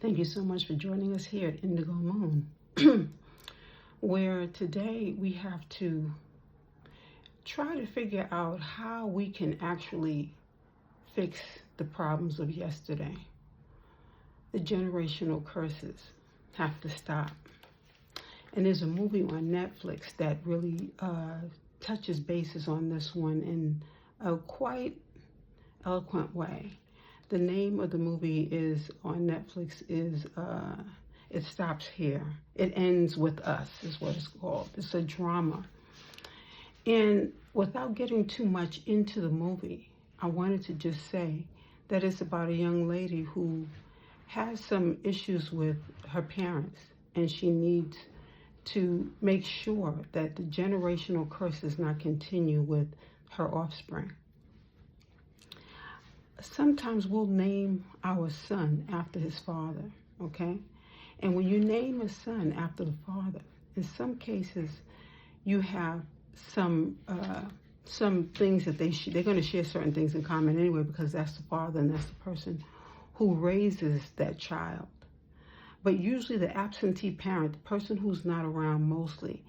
Thank you so much for joining us here at Indigo Moon, where today we have to try to figure out how we can actually fix the problems of yesterday. The generational curses have to stop. And there's a movie on Netflix that really touches bases on this one in a quite eloquent way. The name of the movie is on Netflix is It Stops Here. It Ends With Us is what it's called. It's a drama. And without getting too much into the movie, I wanted to just say that it's about a young lady who has some issues with her parents, and she needs to make sure that the generational curse does not continue with her offspring. Sometimes we'll name our son after his father, okay? And when you name a son after the father, in some cases you have some things that they're going to share certain things in common anyway, because that's the father and that's the person who raises that child. But usually the absentee parent, the person who's not around mostly,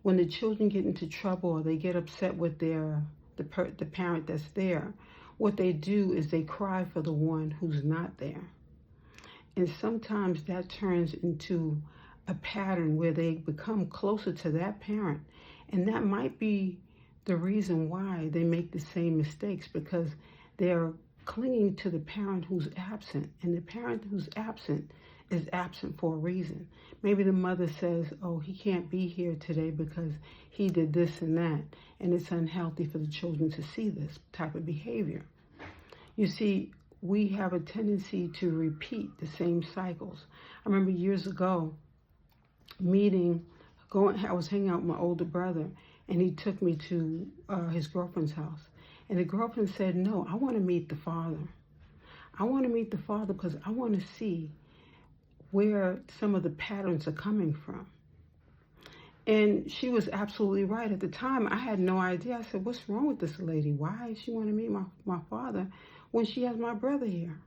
when the children get into trouble or they get upset with the parent that's there, what they do is they cry for the one who's not there. And sometimes that turns into a pattern where they become closer to that parent. And that might be the reason why they make the same mistakes, because they're clinging to the parent who's absent. And the parent who's absent is absent for a reason. Maybe the mother says, oh, he can't be here today because he did this and that, and it's unhealthy for the children to see this type of behavior. You see, we have a tendency to repeat the same cycles. I remember years ago I was hanging out with my older brother, and he took me to his girlfriend's house. And the girlfriend said, no, I want to meet the father. I want to meet the father because I want to see where some of the patterns are coming from. And she was absolutely right. At the time, I had no idea. I said, what's wrong with this lady? Why does she want to meet my father when she has my brother here?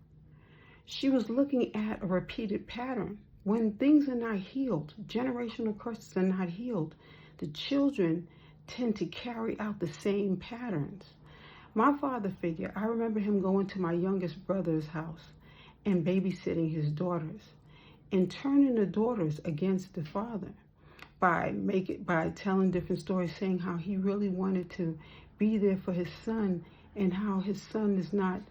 She was looking at a repeated pattern. When things are not healed, generational curses are not healed, the children tend to carry out the same patterns. My father figure, I remember him going to my youngest brother's house and babysitting his daughters and turning the daughters against the father by telling different stories, saying how he really wanted to be there for his son and how his son is not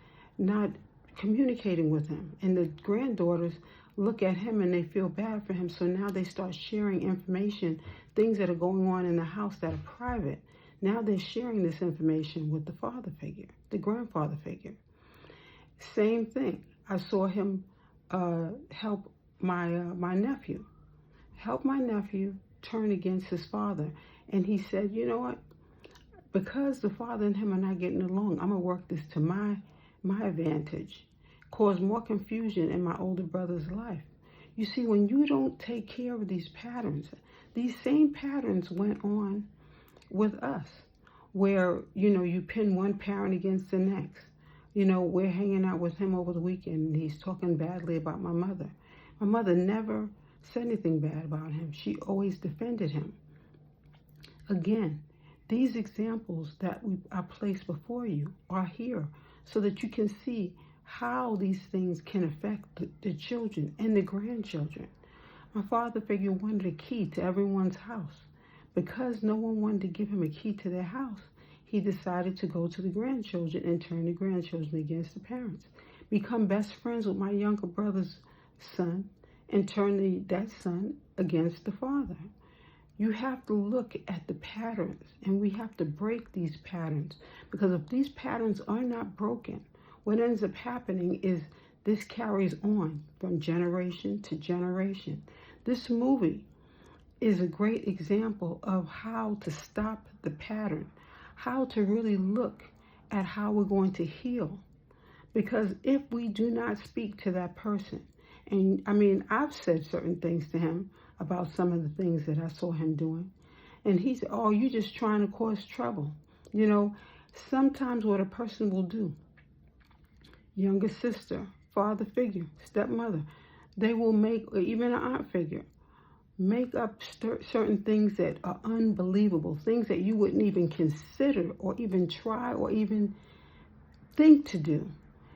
communicating with him. And the granddaughters look at him and they feel bad for him, so now they start sharing information, things that are going on in the house that are private. Now they're sharing this information with the father figure, the grandfather figure. Same thing. I saw him help my nephew turn against his father. And he said, you know what? Because the father and him are not getting along, I'm going to work this to my advantage, cause more confusion in my older brother's life. You see, when you don't take care of these patterns, these same patterns went on with us, where, you pin one parent against the next. We're hanging out with him over the weekend, and he's talking badly about my mother. My mother never said anything bad about him. She always defended him. Again, these examples that I placed before you are here so that you can see how these things can affect the children and the grandchildren. My father figure wanted a key to everyone's house. Because no one wanted to give him a key to their house, he decided to go to the grandchildren and turn the grandchildren against the parents. Become best friends with my younger brother's son and turn that son against the father. You have to look at the patterns, and we have to break these patterns, because if these patterns are not broken, what ends up happening is this carries on from generation to generation. This movie is a great example of how to stop the pattern, how to really look at how we're going to heal. Because if we do not speak to that person, and I've said certain things to him about some of the things that I saw him doing, and he said, oh, you're just trying to cause trouble. Sometimes what a person will do, younger sister, father figure, stepmother, They will make, or even an aunt figure, make up certain things that are unbelievable, things that you wouldn't even consider or even try or even think to do.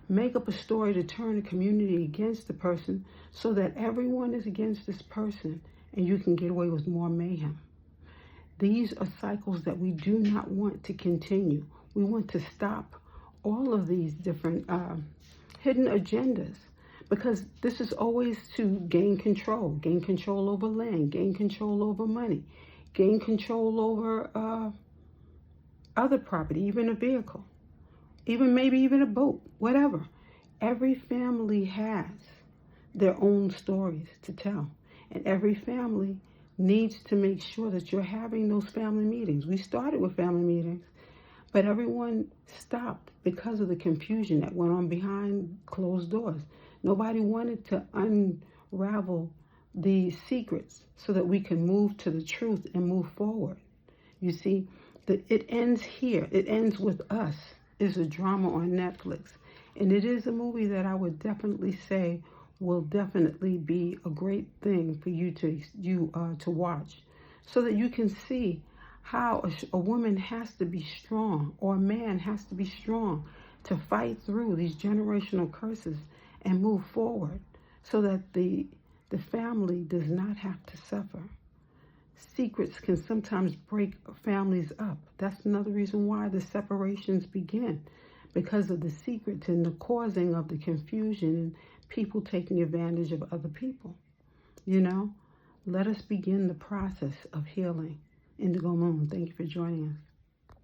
Make up a story to turn the community against the person so that everyone is against this person and you can get away with more mayhem. These are cycles that we do not want to continue. We want to stop all of these different hidden agendas, because this is always to gain control over land, gain control over money, gain control over other property, even a vehicle, maybe even a boat, whatever. Every family has their own stories to tell, and every family needs to make sure that you're having those family meetings. We started with family meetings, but everyone stopped because of the confusion that went on behind closed doors. Nobody wanted to unravel the secrets so that we can move to the truth and move forward. You see, it ends here. It ends with us. It's a drama on Netflix. And it is a movie that I would definitely say will definitely be a great thing for you to watch, so that you can see how a woman has to be strong, or a man has to be strong to fight through these generational curses and move forward, so that the family does not have to suffer. Secrets can sometimes break families up. That's another reason why the separations begin, because of the secrets and the causing of the confusion and people taking advantage of other people. You know, let us begin the process of healing. Indigo Moon, thank you for joining us.